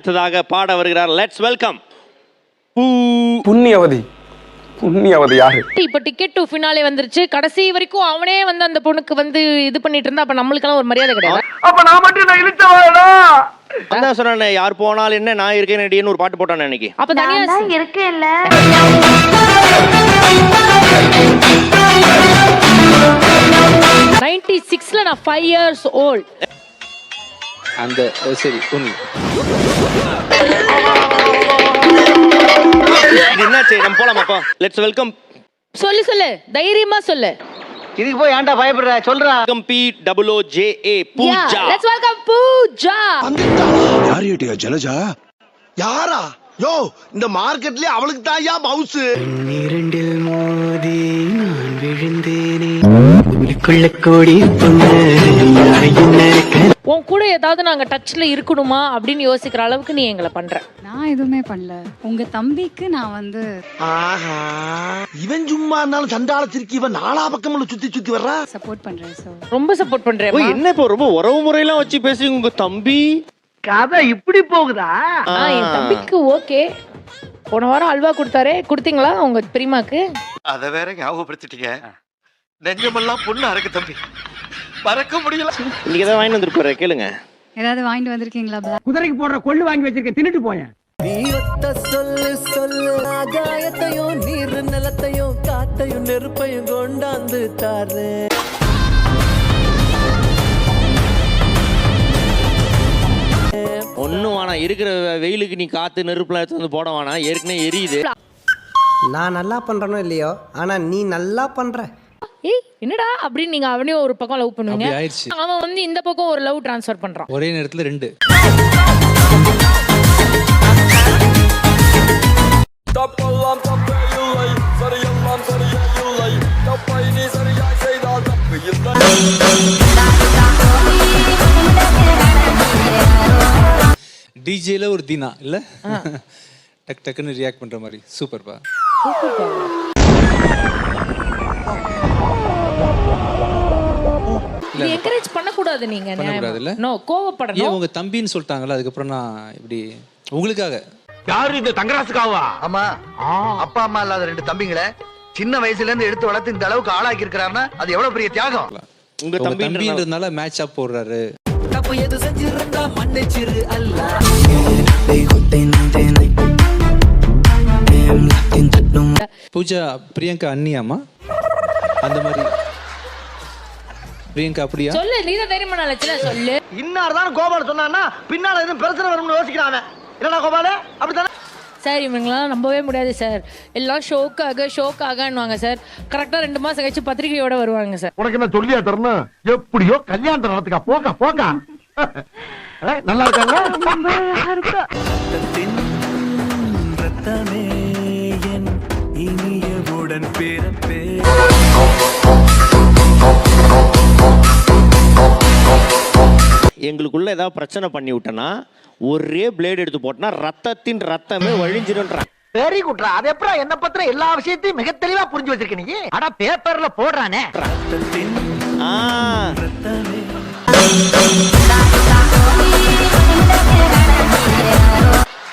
அடுத்ததாக பாட வருகிறார். Let's welcome புண்ணியவதி. புண்ணியவதி யாரு? இப்ப டிக்கெட் டு ஃபினாலே வந்துருச்சு. கடைசி வரைக்கும் அவனே வந்து அந்த பொண்ணுக்கு வந்து இது பண்ணிட்டு இருந்தா அப்ப நம்மளுக்கெல்லாம் ஒரு மரியாதை கிடையாது. அப்ப நான் மட்டும் நான் இழுச்சவாடா. அதான் சொன்னேன், யார் போனாலும் என்ன நான் இருக்கேன் ரெடின்னு ஒரு பாட்டு போட்டானே அன்னைக்கு. அப்ப தனியா தான் இருக்கேன்ல. 96ல நான் 5 years old. அந்த சரி பொண்ணு என்னாச்சு, நம்ம போலாமாப்பா? Let's welcome. சொல்லு தைரியமா சொல்லு. இதுக்கு போய் ஏன்டா பயப்படுற? சொல்றா. POOJA Pooja. Let's welcome Pooja. யார் ஏட்டியா ஜலஜா? யாரா? யோ, இந்த மார்க்கெட்லயே அவளுக்கு தாயா மவுஸ். இரண்டில் மோதி நான் விழுந்தேனே உனக்குள்ள கோடி பொண்ணு. உன் கூட ஏதாவது நாங்க டச்ல இருக்கணுமா அப்படின்னு யோசிக்கிற அளவுக்கு நீ எங்களை பண்ற. நான் எதுவுமே பண்ணல. உங்க தம்பிக்கு நான் வந்து ஆஹா, இவன் சும்மா இருந்தாலும் சண்டால திருக்கி இவன் நாலா பக்கமும் சுத்தி வர்றா. சப்போர்ட் பண்றேன். சோ ரொம்ப சப்போர்ட் பண்றேன். ஓ, என்ன இப்போ ரொம்ப உறவு முறையெல்லாம் வச்சு பேசுறீங்க உங்க தம்பி? கதை இப்படி போகுதா? என் தம்பிக்கு ஓகே. போன வாரம் அல்வா கொடுத்தாரே, கொடுத்தீங்களா உங்க பிரிமாக்கு? அத வேற ஞாபகப்படுத்திட்டீங்க. நெஞ்சமெல்லாம் பொண்ணு அறக்கு தம்பி, மறக்க முடியல. இன்னைக்கு ஏதாவது வாங்கி வந்துருப்பாரு, கேளுங்க. ஏதாவது வாங்கிட்டு வந்திருக்கீங்களா? குதிரைக்கு போடுற கொள்ளு வாங்கி வச்சிருக்க, தின்னுட்டு போயேன். வீரத்த சொல்லு சொல்லு ஆகாயத்தையும் நீர் நிலத்தையும் காத்தையும் நெருப்பையும் கொண்டாந்து தாரு. ஒன்னும் வேணாம், இருக்கிற வெயிலுக்கு நீ காத்து நெருப்புலாம் எடுத்து வந்து போட வேணாம், ஏற்கனவே எரியுது. நான் நல்லா பண்றனோ இல்லையோ, ஆனா நீ நல்லா பண்ற. ஏய் என்னடா அப்படின்னு நீங்க அவனையும் ஒரு பக்கம் லவ் பண்ணுவீங்க. அப்படி ஆயிடுச்சு. அவன் வந்து இந்த பக்கம் ஒரு லவ் ட்ரான்ஸ்ஃபர் பண்றான். ஒரே நேரத்துல ரெண்டு. டிஜேல ஒரு தீனா இல்ல, டக் டக்குன்னு ரியாக்ட் பண்ற மாதிரி. சூப்பர்ப்பா. இது என்கரேஜ் பண்ண கூடாது. நீங்க பண்ணக்கூடாதுல்ல? நோ, கோவப்படணும். ஏன் உங்க தம்பின்னு சொல்லிட்டாங்கல்ல, அதுக்கப்புறம் நான் இப்படி உங்களுக்காக. யாரு இந்த தங்கராசுக்காவா? ஆமா, அப்பா அம்மா இல்லாத ரெண்டு தம்பிங்களை சின்ன வயசுல இருந்து எடுத்து வளர்த்து இந்த அளவுக்கு ஆளாக்கி இருக்கிறாருன்னா அது எவ்வளவு பெரிய தியாகம். உங்க தம்பின்றதுனால மேட்ச் அப் போடுறாரு. தப்பு எது செஞ்சிருந்தா மன்னிச்சிரு அல்ல. பூஜா பிரியங்கா அண்ணியாமா? அந்த மாதிரி பிரியங்கா அப்படியா? சொல்லு, நீதான் தைரியமா நினைச்சல சொல்லு. இன்னார்தான் கோபால சொன்னான்னா பின்னால எதுவும் பிரச்சனை வரும்னு யோசிக்கிறாங்க. என்னடா கோபால, அப்படித்தானே? சார் இவங்களாம் நம்பவே முடியாது சார். எல்லாம் ஷோக்காகன்னுவாங்க சார். கரெக்டா 2 மாசம் கழிச்சு பத்திரிகையோட வருவாங்க சார். உனக்கு என்ன சொல்லியா தரணும்? எப்படியோ கல்யாணம் நடத்துக்கா. போக நல்லா இருக்காங்க. ரத்தமே என் இனியவுடன் பிறப்பே. எங்களுக்குள்ள ஏதாவது பிரச்சனை பண்ணி விட்டனா ஒரே பிளேட் எடுத்து போட்டனா ரத்தத்தின் ரத்தமே வழிஞ்சிடும்ன்றான். வெரி குட்ரா. அது எப்பறம் என்ன பத்திர எல்லா விஷயத்தையும் மிக தெளிவா புரிஞ்சு வச்சிருக்க நீ. அட பேப்பர்ல போடுறானே.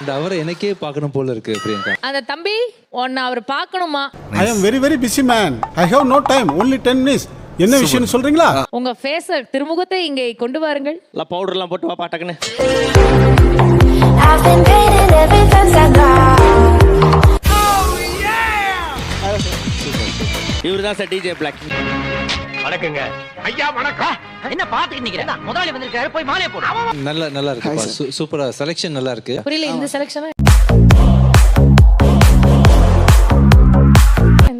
இந்த அவரை எனக்கே பார்க்கணும் போல இருக்கு பிரியங்கா. அந்த தம்பி உன்னை அவர் பார்க்கணுமா? I am very very busy man. I have no time. Only 10 minutes. என்ன விஷயம் சொல்றீங்களா? உங்க ஃபேஸ் திருமுகத்தை இங்கே கொண்டு வாருங்கள். இல்ல பவுடர்லாம் போட்டு வாப்பா டக்குன்னு. இவர்தான் சார் டிஜே பிளாக். வணக்கங்க ஐயா. வணக்கம். என்ன பாத்துக்கிட்டு நிக்கிறேன்? முதலாளி வந்திருக்காரு, போய் மாலையை போடு. நல்லா இருக்கு. சூப்பரா செலக்ஷன் நல்லா இருக்கு. புரியல இந்த செலக்ஷன்.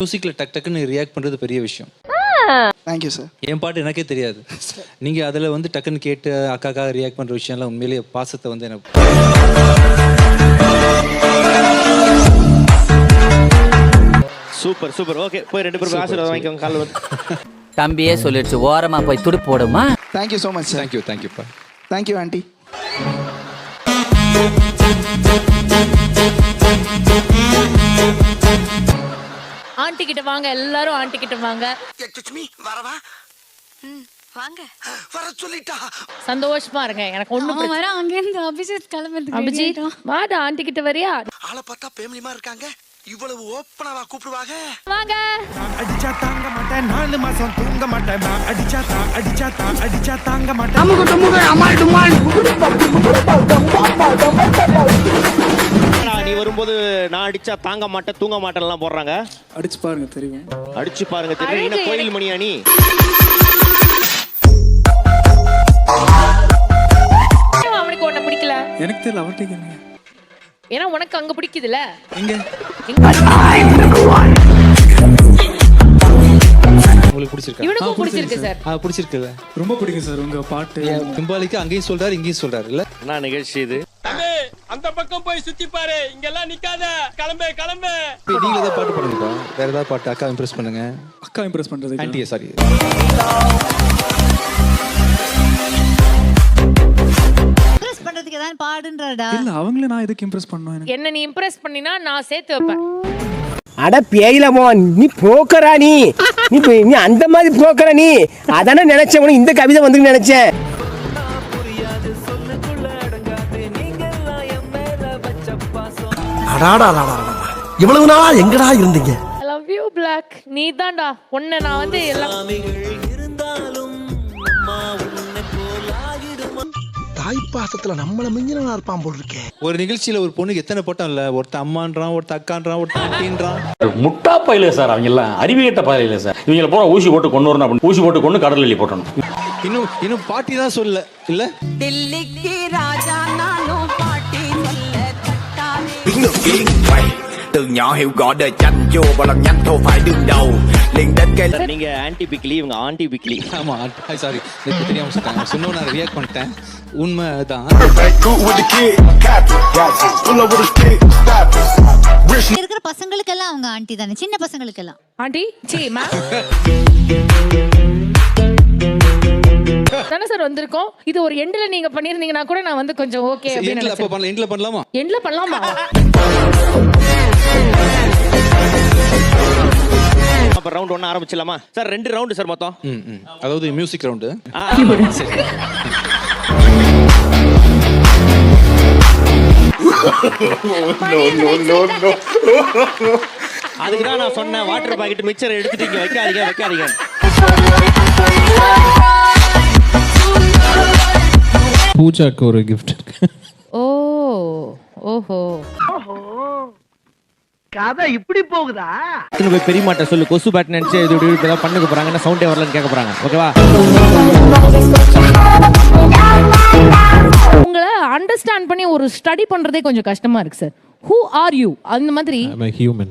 மியூசிக்ல டக் டக்குன்னு ரியாக்ட் பண்றது பெரிய விஷயம். Thank you sir. என் பாட்டு எனக்கே தெரியாது. நீங்க அதுல வந்து டக்குன்னு கேட்டு அக்காக்காக ரியாக்ட் பண்ற விஷயம்லாம் உண்மையிலேயே பாசத்தை வந்து எனக்கு. சூப்பர். ஓகே, போய் 2 பேரும் ஆசீர்வாதம் வாங்கிக்கோங்க கால்ல வந்து. தம்பியே சொல்லிடுச்சு, ஓரமா போய் துடு போடுமா. Thank you so much sir. Thank you பா. Thank you auntie. ஆண்டி கிட்ட வாங்க, எல்லாரும் ஆண்டி கிட்ட வாங்க. வரவா? வாங்க. வர சொல்லிட்டா. சந்தோஷமா இருங்க, எனக்கு ஒண்ணும் அவன் வர அங்கேருந்து அபிஜித் கிளம்புறதுக்கு அபிஜித் வாடா, ஆண்டி கிட்ட வரியா? ஆளை பார்த்தா பேமிலிமா இருக்காங்க. இவ்வளவு ஓப்பனாவா கூப்பிடுவாங்க? வாங்க. அடிச்சா தாங்க மாட்டேன் 4 மாசம் தூங்க மாட்டேன் அடிச்சா தாங்க மாட்டேன். நீ வரும்போது நான் அடிச்சா தாங்க மாட்டேன் தூங்க மாட்டேன்லாம் போடுறாங்க. அடிச்சு பாருங்க தெரியும். அடிச்சு பாருங்க தெரியும். என்ன கோயில் மணியா நீ? அவனுக்கு உன்னை பிடிக்கல? எனக்கு தெரியல அவர்கிட்ட கேளுங்க. ஏன்னா உனக்கு அங்க பிடிக்குதுல. எங்க உங்களுக்கு பிடிச்சிருக்கா? இவனுக்கும் பிடிச்சிருக்கு சார். பிடிச்சிருக்குல்ல? ரொம்ப பிடிக்கும் சார் உங்க பாட்டு. சிம்பாலிக்கா அங்கேயும் சொல்றாரு இங்கேயும் சொல்றாரு இல்ல? என்ன நிகழ்ச்சி இது? அந்த பக்கம் போய் சுத்தி பாரு, இங்கெல்லாம் நிக்காத, கிளம்பு கிளம்பு. நீங்க ஏதாவது பாட்டு பாடுங்கப்பா. வேற ஏதாவது பாட்டு அக்கா இம்ப்ரெஸ் பண்ணுங்க. அக்கா இம்ப்ரெஸ் பண்றது. Anti sorry. இம்ப்ரெஸ் பண்றதுக்கு ஏதாவது பாடுன்றடா. இல்ல அவங்கள நான் எதுக்கு இம்ப்ரெஸ் பண்ணனும்? என்ன நீ இம்ப்ரெஸ் பண்ணினா நான் சேர்த்து வைப்பேன். அட பேயிலமோ, நீ புரோக்கரா? நீ அந்த மாதிரி புரோக்கரா? நீ அதானே நினைச்சேன், உனக்கு இந்த கவிதை வந்து நினைச்சேன். இவ்வளவு நாள் எங்கடா இருந்தீங்க? I love you Black. நீ தான்டா. உன்னை நான் வந்து எல்லாம் தாய்ப்பாசத்துல நம்மள மிஞ்சினா இருப்பான் போல் இருக்கே. ஒரு நிகழ்ச்சியில ஒரு பொண்ணுக்கு எத்தனை போட்டோம் இல்ல? ஒருத்த அம்மான்றான், ஒருத்த அக்கான்றான், ஒருத்த ஆண்டின்றான். முட்டா பையில சார், அவங்க எல்லாம் அறிவியட்ட பயில சார். இவங்கள போற ஊசி போட்டு கொண்டு வரணும் அப்படின்னு ஊசி போட்டு கொண்டு கடல் எள்ளி போட்டணும். இன்னும் பாட்டி தான் சொல்ல இல்ல? தில்லிக்கு ராஜா நானும் பாட்டி சொல்ல தட்டாதே. từ nhỏ hiểu gõ đời tranh vô và làm nhanh thôi phải đương đầu liền đến cái. நீங்க ஆன்டி பிக்லி, இவங்க ஆன்டி பிக்லி. ஆமா சாரி, எனக்கு தெரியாம சொன்னாங்க. சொன்னோம் நான் ரியாக்ட் பண்ணிட்டேன். உண்மைதான். இருக்கிற பசங்களுக்கெல்லாம் அவங்க ஆண்டி தானே, சின்ன பசங்களுக்கெல்லாம். ஆண்டி சி மேம் தானே சார் வந்திருக்கோம். இது ஒரு எண்ட்ல நீங்க பண்ணிருந்தீங்கன்னா கூட நான் வந்து கொஞ்சம் ஓகே அப்படின்னு எண்ட்ல நினைச்சேன். பண்ணலாம். எண்ட்ல பண்ணலாமா? எண்ட்ல பண்ணலாமா? அப்ப ரவுண்ட் 1 ஆரம்பிச்சலாமா சார்? 2 ரவுண்ட் சார் மொத்தம். அதாவது மியூசிக் ரவுண்டு. அதுக்கு தான் நான் சொன்னேன், வாட்டர் பாக்கெட் மிக்சர் எடுத்துட்டு இங்க வைக்காதீங்க. பூஜாக்கு ஒரு கிஃப்ட் இருக்கு. ஓஹோ கதை இப்படி போகுதா? போய் பெரியமாட்ட சொல்லு, கொசு பேட் நினைச்சு இது இப்பதான் பண்ணுக்க போறாங்க, என்ன சவுண்டே வரலன்னு கேட்க போறாங்க. ஓகேவா? உங்களை அண்டர்ஸ்டாண்ட் பண்ணி ஒரு ஸ்டடி பண்றதே கொஞ்சம் கஷ்டமா இருக்கு சார். Who are you? அந்த மாதிரி. I'm a human.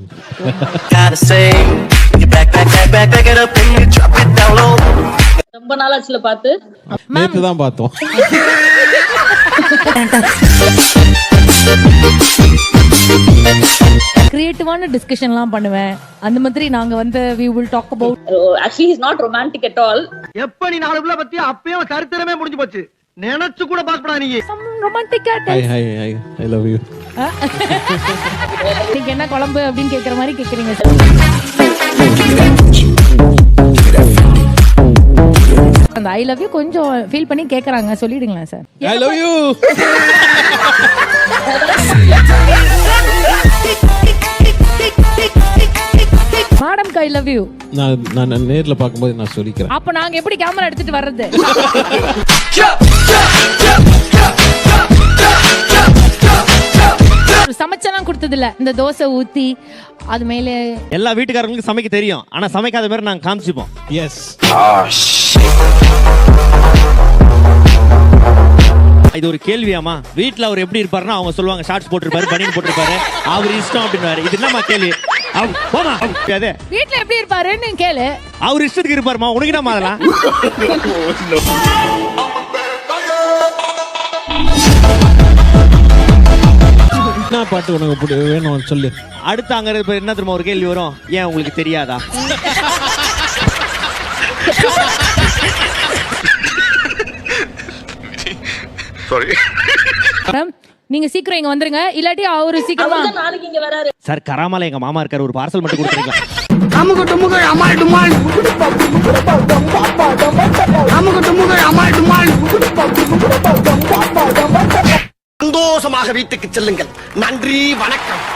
ரொம்ப நாளாச்சுல பார்த்து. நேத்து தான் பார்த்தோம். கிரியேட்டிவான டிஸ்கஷன்லாம் பண்ணுவேன். அந்த மாதிரி நாங்க வந்து we will talk about. Actually he's not romantic at all. எப்ப நீ 4 புள்ள பத்தி அப்பவே சரித்திரமே முடிஞ்சு போச்சு. நினைச்சு கூட பாக்கடா நீ. Some romantic at. Hi I love you. நீங்க என்ன குழம்பு அப்படின்னு கேக்குற மாதிரி கேக்குறீங்க சார். அந்த ஐ லவ் யூ கொஞ்சம் ஃபீல் பண்ணி கேக்குறாங்க, சொல்லிடுங்களா sir? I love you. Madam I love you. நான் நேர்ல பாக்கும்போது நான் சொல்லிக்கிறேன். அப்ப நாங்க எப்படி கேமரா எடுத்துட்டு வர்றது? சமைச்செல்லாம் கொடுத்தது இல்ல. இந்த தோசை ஊத்தி அது மேலே எல்லா வீட்டுக்காரங்களுக்கும் சமைக்க தெரியும், ஆனா சமைக்காத மாதிரி நாங்க காமிச்சிப்போம். எஸ். இது ஒரு கேள்வியாமா? வீட்டுல அவர் எப்படி இருப்பாருன்னா அவங்க சொல்லுவாங்க ஷார்ட்ஸ் போட்டிருப்பாரு, பனியன் போட்டிருப்பாரு, அவர் இஷ்டம் அப்படின்னு. இது என்னமா கேள்வி? வீட்டுல எப்படி இருப்பாருன்னு கேளு. அவர் இஷ்டத்துக்கு இருப்பாருமா, உனக்கு என்னமா அதெல்லாம்? என்ன பாட்டு உனக்கு வேணும் சொல்லு. அடுத்து அங்க என்ன தெரியுமா ஒரு கேள்வி வரும், ஏன் உங்களுக்கு தெரியாதா? சாரி. நீங்க சீக்கிரம் இங்க வந்துருங்க, இல்லாட்டி அவரு சீக்கிரமா. நாளைக்கு இங்க வராரு சார் கராமால எங்க மாமா இருக்காரு, ஒரு பார்சல் மட்டும் கொடுத்துருங்க. அமுகு டுமுகு அமால் டுமால் அமுகு டுமுகு அமால் டுமால். சந்தோஷமாக வீட்டுக்கு செல்லுங்கள். நன்றி, வணக்கம்.